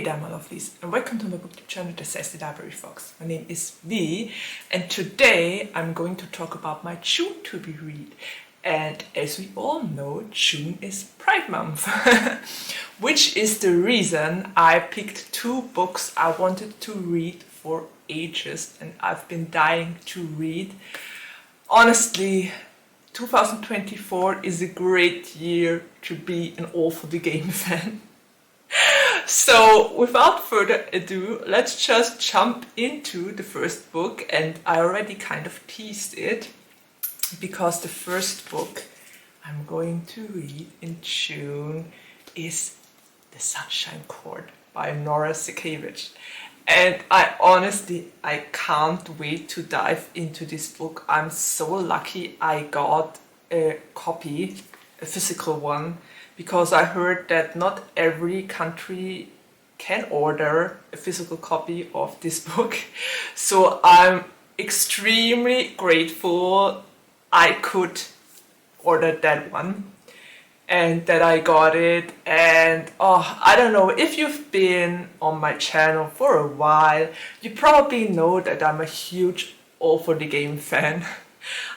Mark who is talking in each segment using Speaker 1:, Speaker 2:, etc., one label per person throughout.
Speaker 1: there, my lovelies, and welcome to my BookTube channel, The Sassy Library Fox. My name is V, and today I'm going to talk about my June to be read. And as we all know, June is Pride Month, which is the reason I picked two books I wanted to read for ages, and I've been dying to read. Honestly, 2024 is a great year to be an All for the Game fan. So without further ado, let's just jump into the first book, and I already kind of teased it because the first book I'm going to read in June is The Sunshine Court by Nora Sakavic. And I can't wait to dive into this book. I'm so lucky I got a copy, a physical one, because I heard that not every country can order a physical copy of this book. So I'm extremely grateful I could order that one and that I got it. And I don't know, if you've been on my channel for a while, you probably know that I'm a huge All for the Game fan.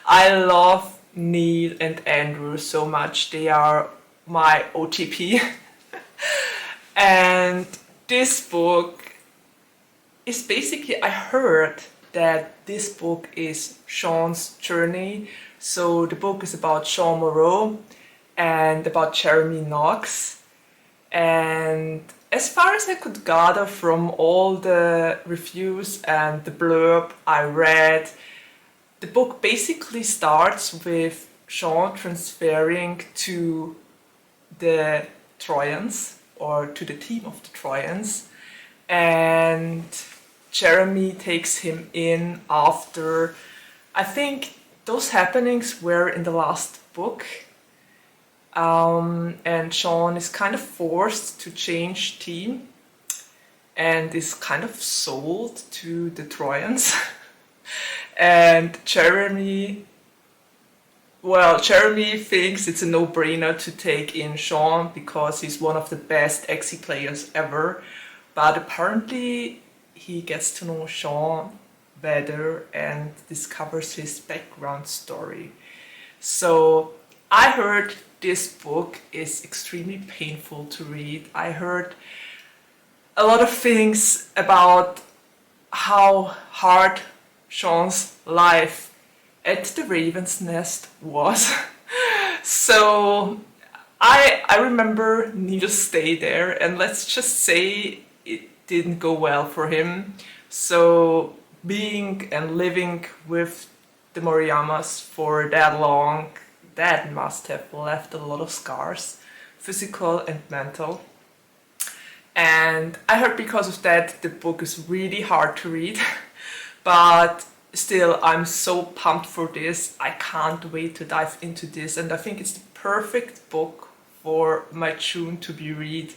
Speaker 1: I love Neil and Andrew so much. They are my OTP. And this book is basically, I heard that this book is Sean's journey. So the book is about Sean Moreau and about Jeremy Knox. And as far as I could gather from all the reviews and the blurb I read, the book basically starts with Sean transferring to the Trojans, or to the team of the Trojans, and Jeremy takes him in after, I think those happenings were in the last book, and Sean is kind of forced to change team and is kind of sold to the Trojans. And Jeremy thinks it's a no-brainer to take in Sean because he's one of the best XE players ever. But apparently he gets to know Sean better and discovers his background story. So I heard this book is extremely painful to read. I heard a lot of things about how hard Sean's life at the Raven's Nest was. So I remember Neil's stay there, and let's just say it didn't go well for him. So being and living with the Moriyamas for that long, that must have left a lot of scars, physical and mental. And I heard because of that the book is really hard to read. But still, I'm so pumped for this. I can't wait to dive into this, and I think it's the perfect book for my June to be read,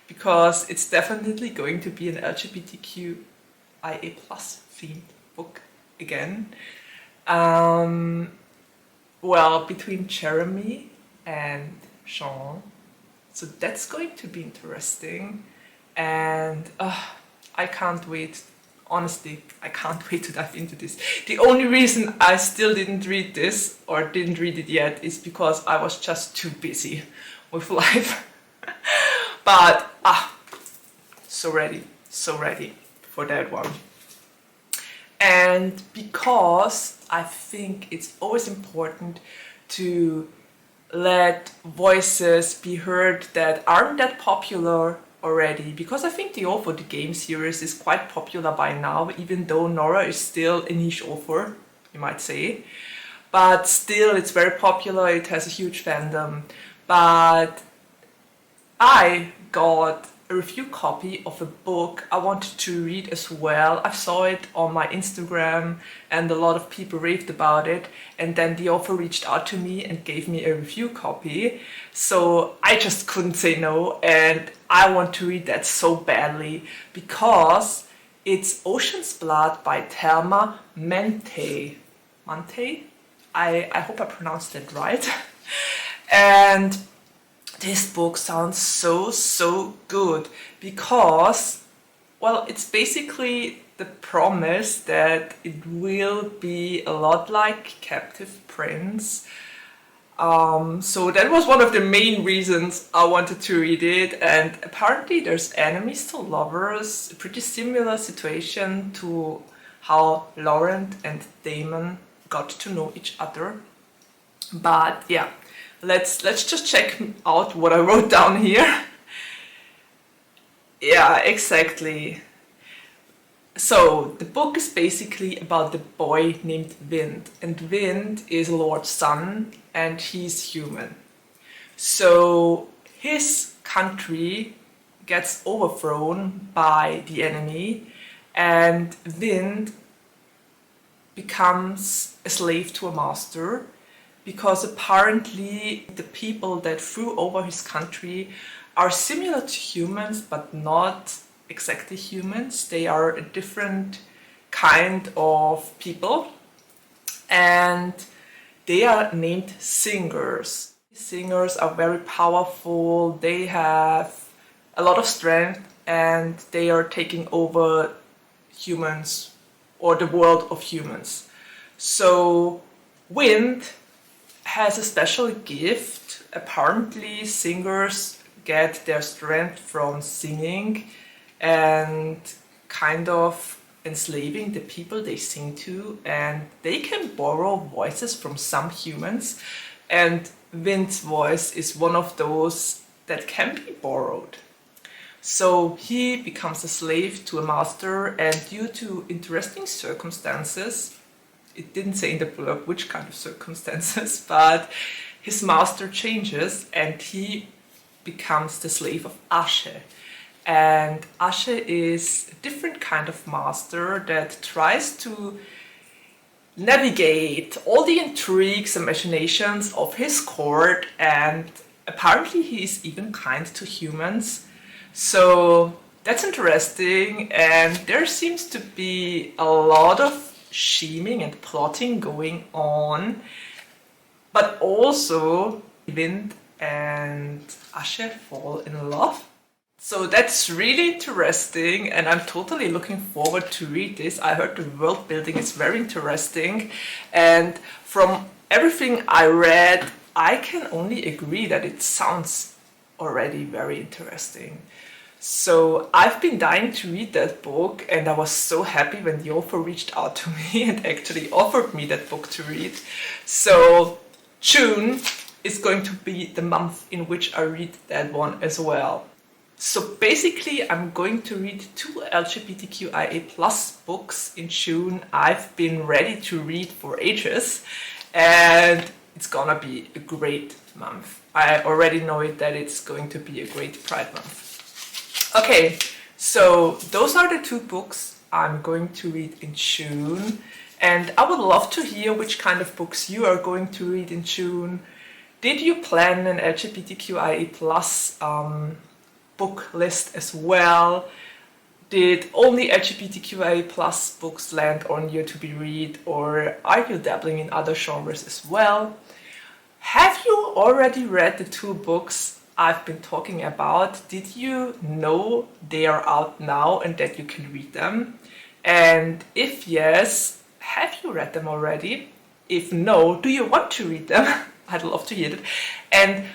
Speaker 1: because it's definitely going to be an LGBTQIA+ themed book again. Well, between Jeremy and Sean, so that's going to be interesting, and I can't wait. Honestly, I can't wait to dive into this. The only reason I still didn't read this, or didn't read it yet, is because I was just too busy with life. But so ready for that one. And because I think it's always important to let voices be heard that aren't that popular already, because I think the All for the Game series is quite popular by now, even though Nora is still a niche author, you might say. But still, it's very popular, it has a huge fandom. But I got a review copy of a book I wanted to read as well. I saw it on my Instagram and a lot of people raved about it, and then the author reached out to me and gave me a review copy. So I just couldn't say no, and I want to read that so badly because it's Ocean's Blood by Thelma Mantey. Mantey? I hope I pronounced that right. And this book sounds so good because, well, it's basically the promise that it will be a lot like Captive Prince. So that was one of the main reasons I wanted to read it, and apparently there's enemies to lovers, a pretty similar situation to how Laurent and Damon got to know each other. But yeah, let's just check out what I wrote down here. Yeah, exactly. So the book is basically about the boy named Wind, and Wind is Lord's son and he's human. So his country gets overthrown by the enemy and Wind becomes a slave to a master, because apparently the people that threw over his country are similar to humans but not exactly humans. They are a different kind of people and they are named singers. Singers are very powerful, they have a lot of strength and they are taking over humans or the world of humans. So Wind has a special gift. Apparently singers get their strength from singing and kind of enslaving the people they sing to, and they can borrow voices from some humans, and Wind's voice is one of those that can be borrowed. So he becomes a slave to a master, and due to interesting circumstances, it didn't say in the blurb which kind of circumstances, but his master changes and he becomes the slave of Ashe. And Ashe is a different kind of master that tries to navigate all the intrigues and machinations of his court, and apparently he is even kind to humans. So that's interesting, and there seems to be a lot of scheming and plotting going on, but also Wind and Ashe fall in love. So that's really interesting and I'm totally looking forward to read this. I heard the world building is very interesting, and from everything I read I can only agree that it sounds already very interesting. So I've been dying to read that book, and I was so happy when the author reached out to me and actually offered me that book to read. So June is going to be the month in which I read that one as well. So basically I'm going to read 2 LGBTQIA plus books in June. I've been ready to read for ages and it's gonna be a great month. I already know it that it's going to be a great Pride month. Okay, so those are the 2 books I'm going to read in June, and I would love to hear which kind of books you are going to read in June. Did you plan an LGBTQIA plus book list as well? Did only LGBTQIA plus books land on you to be read, or are you dabbling in other genres as well? Have you already read the 2 books I've been talking about? Did you know they are out now and that you can read them? And if yes, have you read them already? If no, do you want to read them? I'd love to hear that. And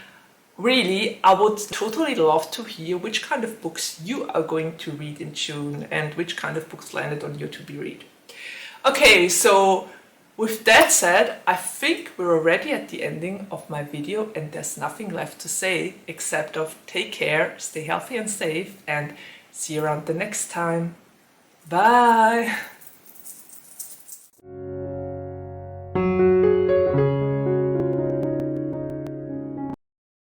Speaker 1: really, I would totally love to hear which kind of books you are going to read in June and which kind of books landed on you to be read. Okay, so with that said, I think we're already at the ending of my video and there's nothing left to say except of take care, stay healthy and safe, and see you around the next time. Bye!